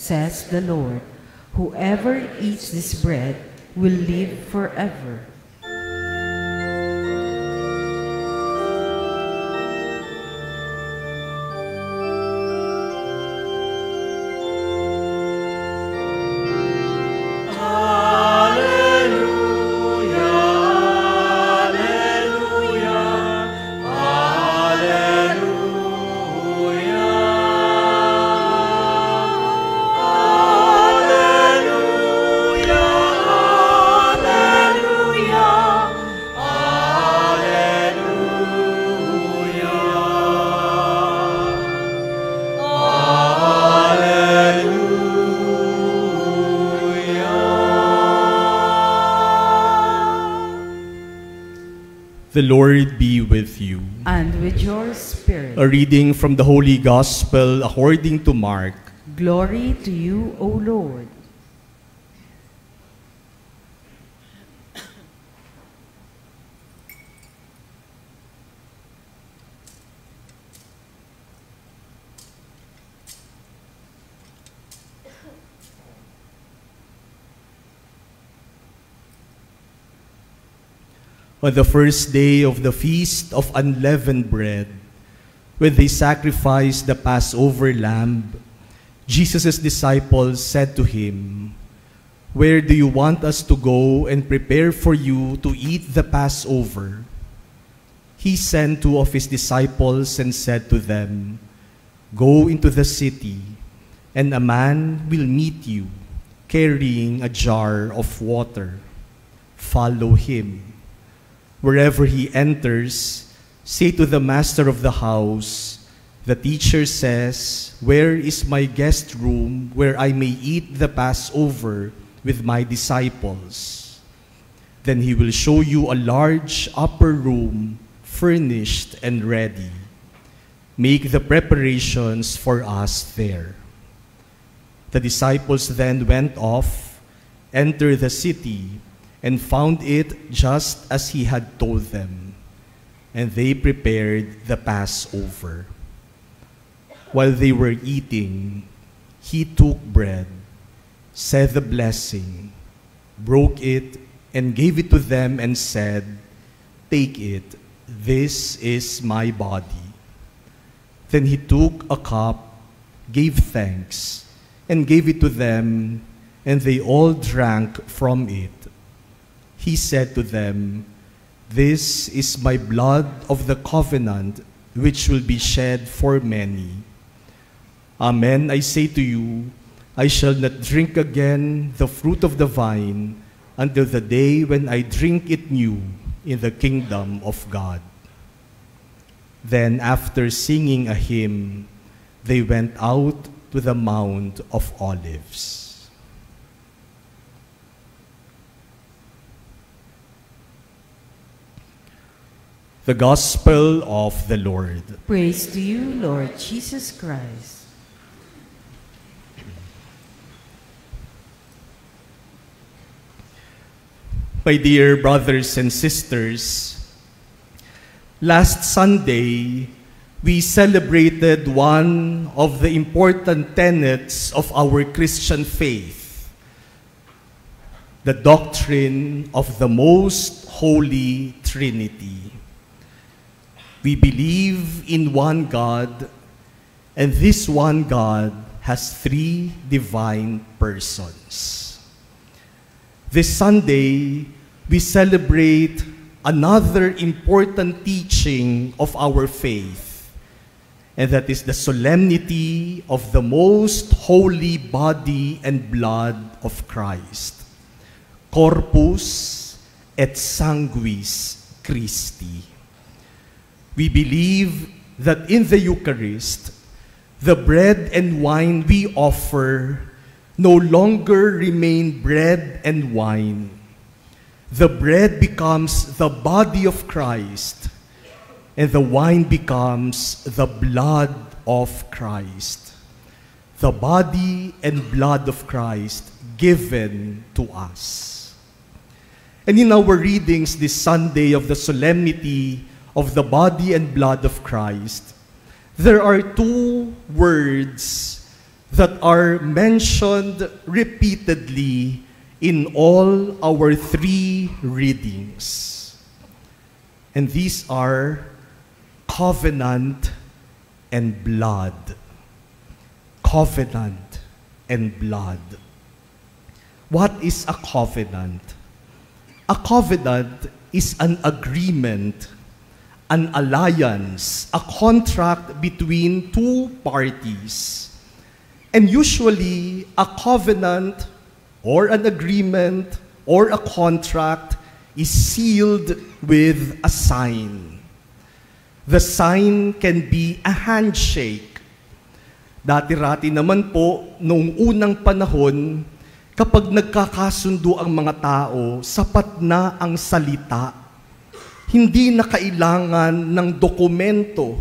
says the Lord. Whoever eats this bread will live forever. The Lord be with you. And with your spirit. A reading from the Holy Gospel according to Mark. Glory to you, O Lord. On the first day of the Feast of Unleavened Bread, when they sacrificed the Passover lamb, Jesus' disciples said to him, "Where do you want us to go and prepare for you to eat the Passover?" He sent 2 of his disciples and said to them, "Go into the city, and a man will meet you, carrying a jar of water. Follow him. Wherever he enters, say to the master of the house, 'The teacher says, where is my guest room where I may eat the Passover with my disciples?' Then he will show you a large upper room, furnished and ready. Make the preparations for us there." The disciples then went off, entered the city, and found it just as he had told them, and they prepared the Passover. While they were eating, he took bread, said the blessing, broke it, and gave it to them and said, "Take it, this is my body." Then he took a cup, gave thanks, and gave it to them, and they all drank from it. He said to them, "This is my blood of the covenant, which will be shed for many. Amen, I say to you, I shall not drink again the fruit of the vine until the day when I drink it new in the kingdom of God." Then after singing a hymn, they went out to the Mount of Olives. The Gospel of the Lord. Praise to you, Lord Jesus Christ. My dear brothers and sisters, last Sunday, we celebrated one of the important tenets of our Christian faith, the doctrine of the Most Holy Trinity. We believe in one God, and this one God has 3 divine persons. This Sunday, we celebrate another important teaching of our faith, and that is the solemnity of the most holy body and blood of Christ, Corpus et Sanguis Christi. We believe that in the Eucharist, the bread and wine we offer no longer remain bread and wine. The bread becomes the body of Christ, and the wine becomes the blood of Christ. The body and blood of Christ given to us. And in our readings this Sunday of the solemnity of the body and blood of Christ, there are 2 words that are mentioned repeatedly in all our three readings. And these are covenant and blood. Covenant and blood. What is a covenant? A covenant is an agreement, an alliance, a contract between two parties. And usually, a covenant or an agreement or a contract is sealed with a sign. The sign can be a handshake. Dati-rati naman po, noong unang panahon, kapag nagkakasundo ang mga tao, sapat na ang salita. Hindi na kailangan ng dokumento.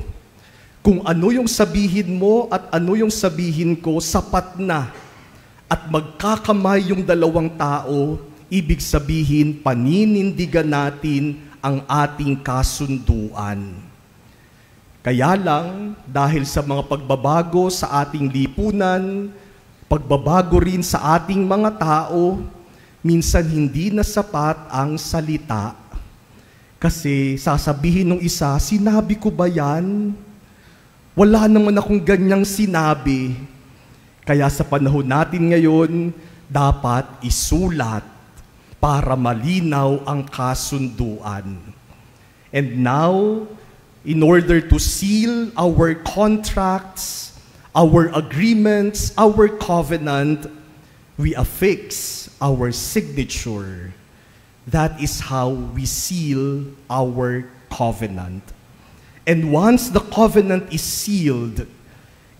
Kung ano yung sabihin mo at ano yung sabihin ko, sapat na. At magkakamay yung dalawang tao, ibig sabihin, paninindigan natin ang ating kasunduan. Kaya lang, dahil sa mga pagbabago sa ating lipunan, pagbabago rin sa ating mga tao, minsan hindi na sapat ang salita. Kasi sasabihin ng isa, sinabi ko ba yan? Wala naman akong ganyang sinabi. Kaya sa panahon natin ngayon, dapat isulat para malinaw ang kasunduan. And now, in order to seal our contracts, our agreements, our covenant, we affix our signature. That is how we seal our covenant. And once the covenant is sealed,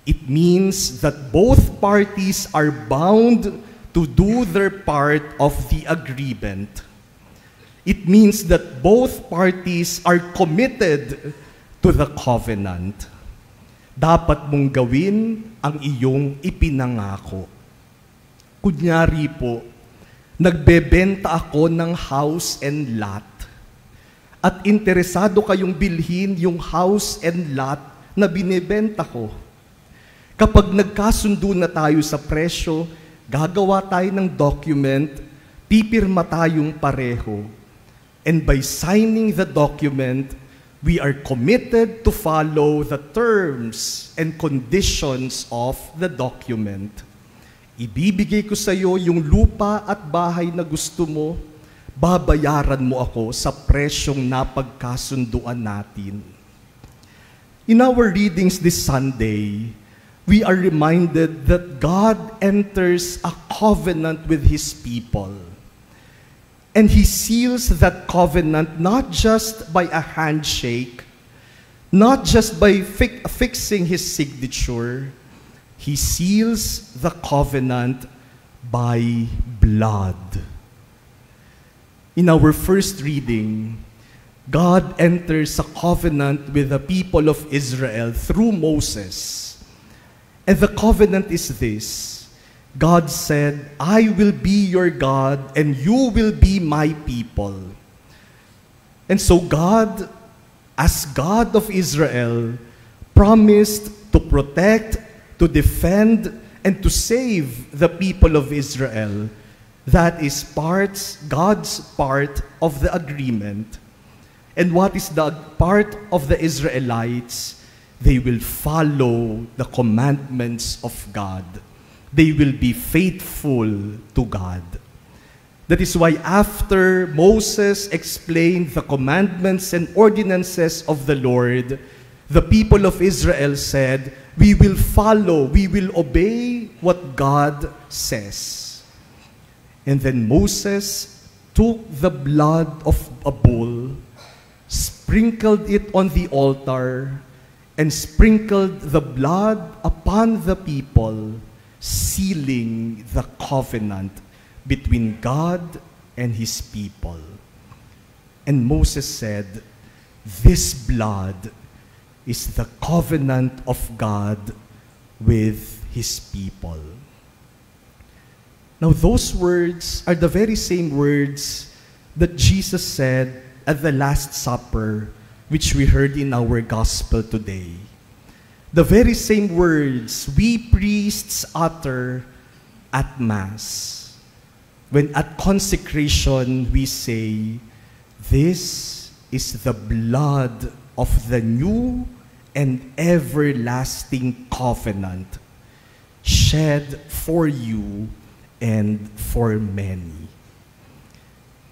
it means that both parties are bound to do their part of the agreement. It means that both parties are committed to the covenant. Dapat mong gawin ang iyong ipinangako. Kunyari po, nagbebenta ako ng house and lot at interesado kayong bilhin yung house and lot na binebenta ko. Kapag nagkasundo na tayo sa presyo, gagawa tayo ng document, pipirma tayong pareho. And by signing the document, we are committed to follow the terms and conditions of the document. Ibibigay ko sa iyo yung lupa at bahay na gusto mo, babayaran mo ako sa presyong napagkasunduan natin. In our readings this Sunday, we are reminded that God enters a covenant with His people. And He seals that covenant not just by a handshake, not just by fixing His signature. He seals the covenant by blood. In our first reading, God enters a covenant with the people of Israel through Moses. And the covenant is this. God said, I will be your God and you will be my people. And so God, as God of Israel, promised to protect, to defend, and to save the people of Israel. That is God's part of the agreement. And what is the part of the Israelites? They will follow the commandments of God. They will be faithful to God. That is why after Moses explained the commandments and ordinances of the Lord, the people of Israel said, we will follow, we will obey what God says. And then Moses took the blood of a bull, sprinkled it on the altar, and sprinkled the blood upon the people, sealing the covenant between God and His people. And Moses said, this blood is the covenant of God with His people. Now those words are the very same words that Jesus said at the Last Supper, which we heard in our gospel today. The very same words we priests utter at Mass. When at consecration we say, "This is the blood of the new and everlasting covenant, shed for you and for many."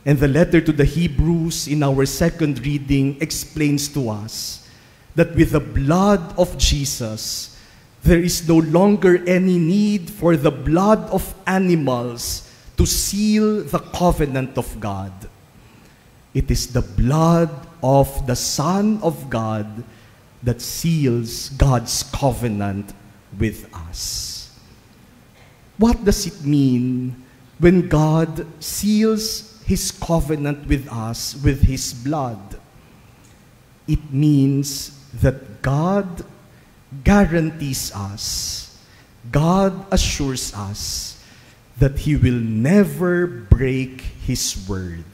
And the letter to the Hebrews in our second reading explains to us that with the blood of Jesus, there is no longer any need for the blood of animals to seal the covenant of God. It is the blood of the Son of God that seals God's covenant with us. What does it mean when God seals His covenant with us with His blood? It means that God guarantees us, God assures us that He will never break His word.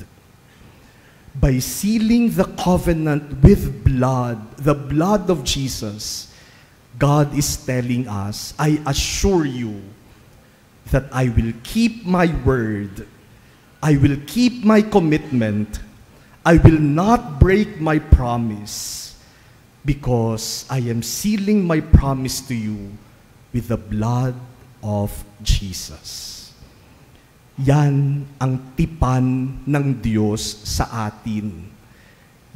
By sealing the covenant with blood, the blood of Jesus, God is telling us, "I assure you that I will keep my word. I will keep my commitment. I will not break my promise, because I am sealing my promise to you with the blood of Jesus." Yan ang tipan ng Diyos sa atin.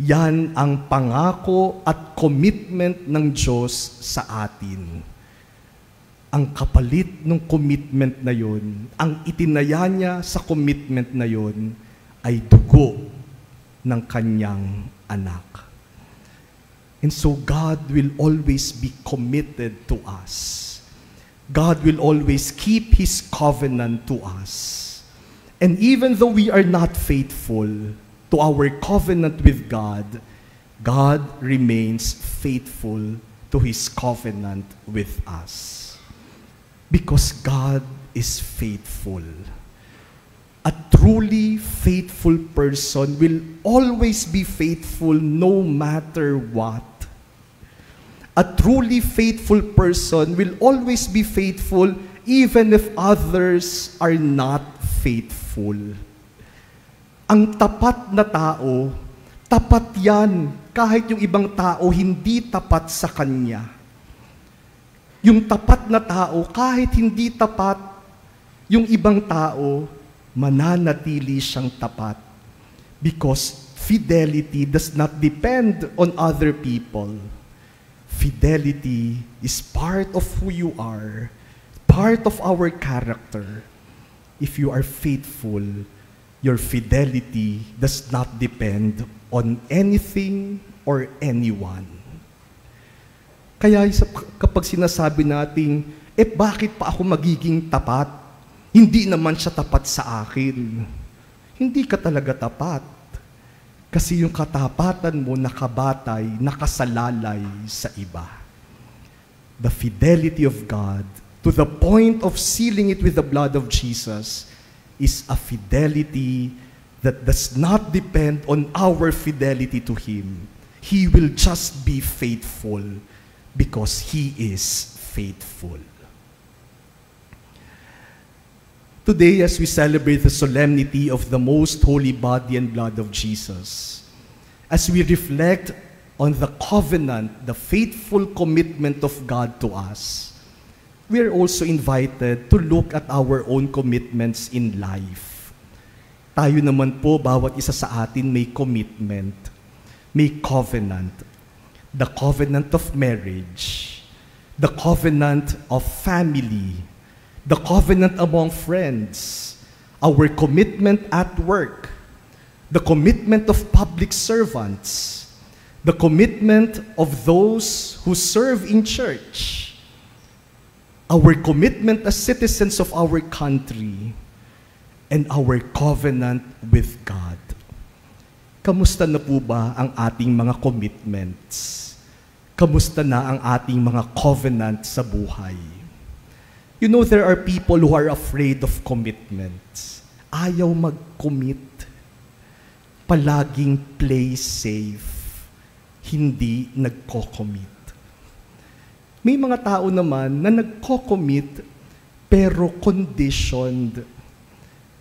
Yan ang pangako at commitment ng Diyos sa atin. Ang kapalit ng commitment na yun, ang itinaya niya sa commitment na yun, ay dugo ng kanyang anak. And so God will always be committed to us. God will always keep His covenant to us. And even though we are not faithful to our covenant with God, God remains faithful to His covenant with us. Because God is faithful. A truly faithful person will always be faithful no matter what. A truly faithful person will always be faithful even if others are not faithful. Ang tapat na tao, tapat yan kahit yung ibang tao hindi tapat sa kanya. Yung tapat na tao, kahit hindi tapat yung ibang tao, mananatili siyang tapat. Because fidelity does not depend on other people. Fidelity is part of who you are, part of our character. If you are faithful, your fidelity does not depend on anything or anyone. Kaya kapag sinasabi natin, bakit pa ako magiging tapat? Hindi naman siya tapat sa akin. Hindi ka talaga tapat. Kasi yung katapatan mo nakabatay, nakasalalay sa iba. The fidelity of God, to the point of sealing it with the blood of Jesus, is a fidelity that does not depend on our fidelity to Him. He will just be faithful because He is faithful. Today, as we celebrate the solemnity of the most holy body and blood of Jesus, as we reflect on the covenant, the faithful commitment of God to us, we are also invited to look at our own commitments in life. Tayo naman po, bawat isa sa atin may commitment, may covenant. The covenant of marriage, the covenant of family, the covenant among friends, our commitment at work, the commitment of public servants, the commitment of those who serve in church, our commitment as citizens of our country, and our covenant with God. Kamusta na po ba ang ating mga commitments? Kamusta na ang ating mga covenant sa buhay? You know, there are people who are afraid of commitments. Ayaw mag-commit. Palaging play safe. Hindi nagko-commit. May mga tao naman na nagko-commit pero conditioned.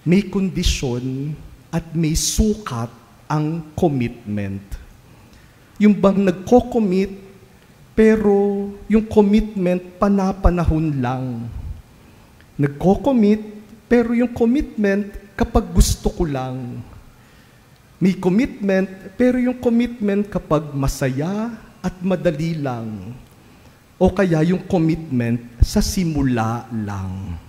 May kondisyon at may sukat ang commitment. Yung bang nagko-commit pero yung commitment panapanahon lang. Nagko-commit pero yung commitment kapag gusto ko lang. May commitment pero yung commitment kapag masaya at madali lang. O kaya yung commitment sa simula lang.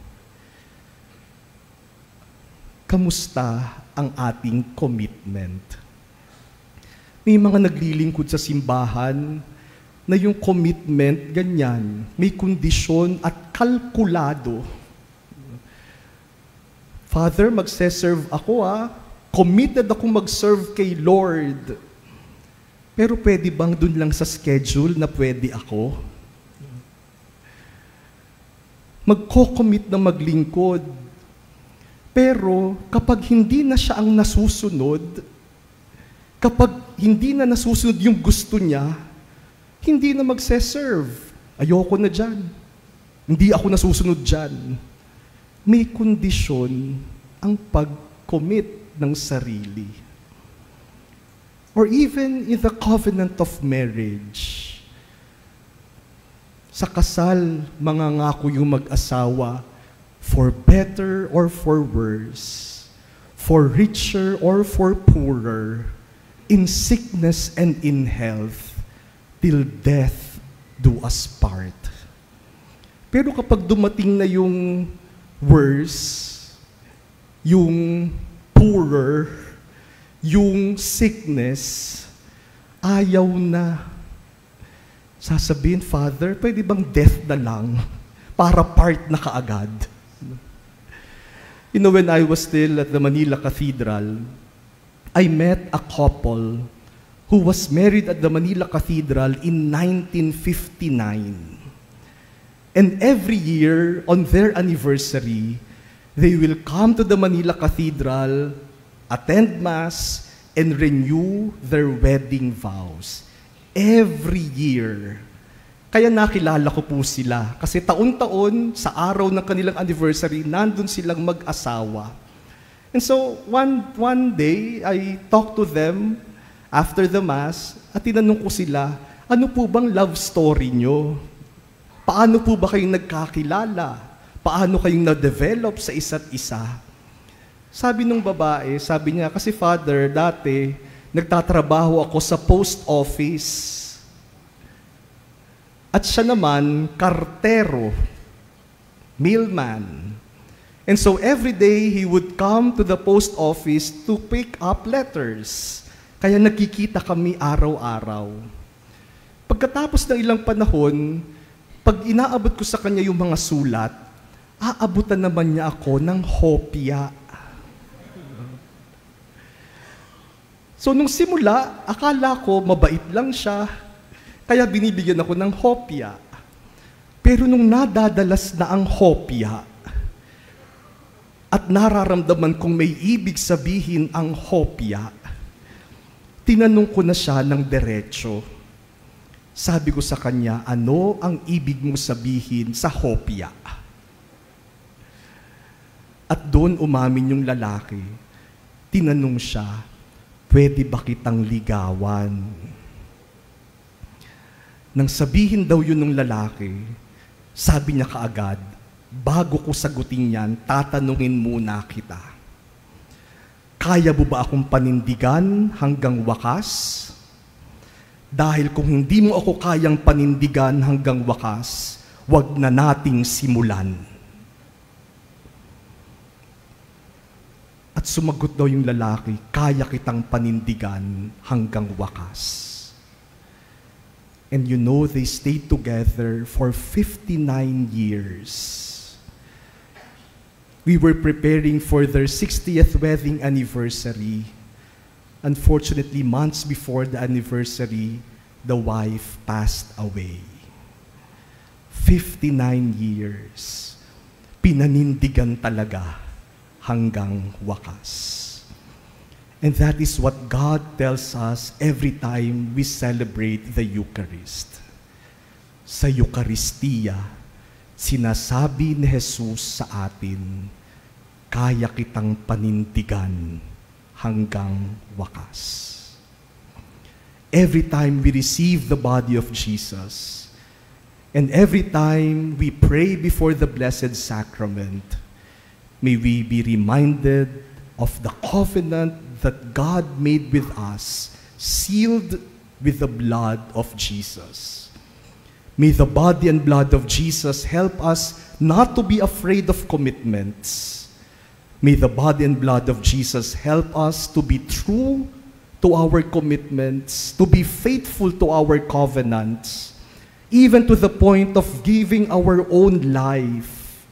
Kamusta ang ating commitment? May mga naglilingkod sa simbahan na yung commitment ganyan, may kondisyon at kalkulado. Father, magse-serve ako committed ako mag-serve kay Lord. Pero pwede bang dun lang sa schedule na pwede ako? Magko-commit na maglingkod. Pero kapag hindi na siya ang nasusunod, kapag hindi na nasusunod yung gusto niya, hindi na magse-serve. Ayoko na dyan. Hindi ako nasusunod dyan. May kondisyon ang pag-commit ng sarili. Or even in the covenant of marriage, sa kasal, mangangako yung mag-asawa, for better or for worse, for richer or for poorer, in sickness and in health, till death do us part. Pero kapag dumating na yung worse, yung poorer, yung sickness, ayaw na. Sasabihin, Father, pwede bang death na lang para part na kaagad? You know, when I was still at the Manila Cathedral, I met a couple who was married at the Manila Cathedral in 1959. And every year, on their anniversary, they will come to the Manila Cathedral, attend Mass, and renew their wedding vows. Every year. Kaya nakilala ko po sila. Kasi taon-taon, sa araw ng kanilang anniversary, nandun silang mag-asawa. And so, one day, I talked to them after the Mass, at tinanong ko sila, ano po bang love story nyo? Paano po ba kayong nagkakilala? Paano kayong na-develop sa isa't isa? Sabi nung babae, sabi niya, kasi Father, dati, nagtatrabaho ako sa post office. At siya naman, kartero, mailman. And so every day, he would come to the post office to pick up letters. Kaya nagkikita kami araw-araw. Pagkatapos ng ilang panahon, pag inaabot ko sa kanya yung mga sulat, aabutan naman niya ako ng hopya. So nung simula, akala ko mabait lang siya, kaya binibigyan ako ng hopya. Pero nung nadadalas na ang hopya, at nararamdaman kong may ibig sabihin ang hopya, tinanong ko na siya ng diretso. Sabi ko sa kanya, ano ang ibig mo sabihin sa hopya? At doon umamin yung lalaki. Tinanong siya, pwede ba kitang ligawan? Nang sabihin daw yun ng lalaki, sabi niya kaagad, bago ko sagutin yan, tatanungin muna kita. Kaya mo ba akong panindigan hanggang wakas? Dahil kung hindi mo ako kayang panindigan hanggang wakas, wag na nating simulan. At sumagot daw yung lalaki, kaya kitang panindigan hanggang wakas. And you know, they stayed together for 59 years. We were preparing for their 60th wedding anniversary. Unfortunately, months before the anniversary, the wife passed away. 59 years. Pinanindigan talaga hanggang wakas. And that is what God tells us every time we celebrate the Eucharist. Sa Eucharistia, sinasabi ni Jesus sa atin, kaya kitang panindigan hanggang wakas. Every time we receive the body of Jesus, and every time we pray before the Blessed Sacrament, may we be reminded of the covenant that God made with us, sealed with the blood of Jesus. May the body and blood of Jesus help us not to be afraid of commitments. May the body and blood of Jesus help us to be true to our commitments, to be faithful to our covenants, even to the point of giving our own life,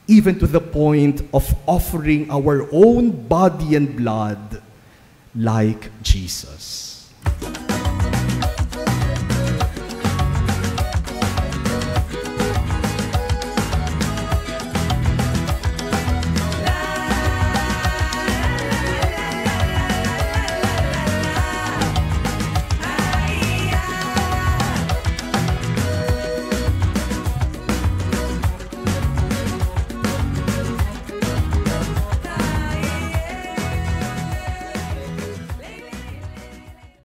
even to the point of offering our own body and blood like Jesus.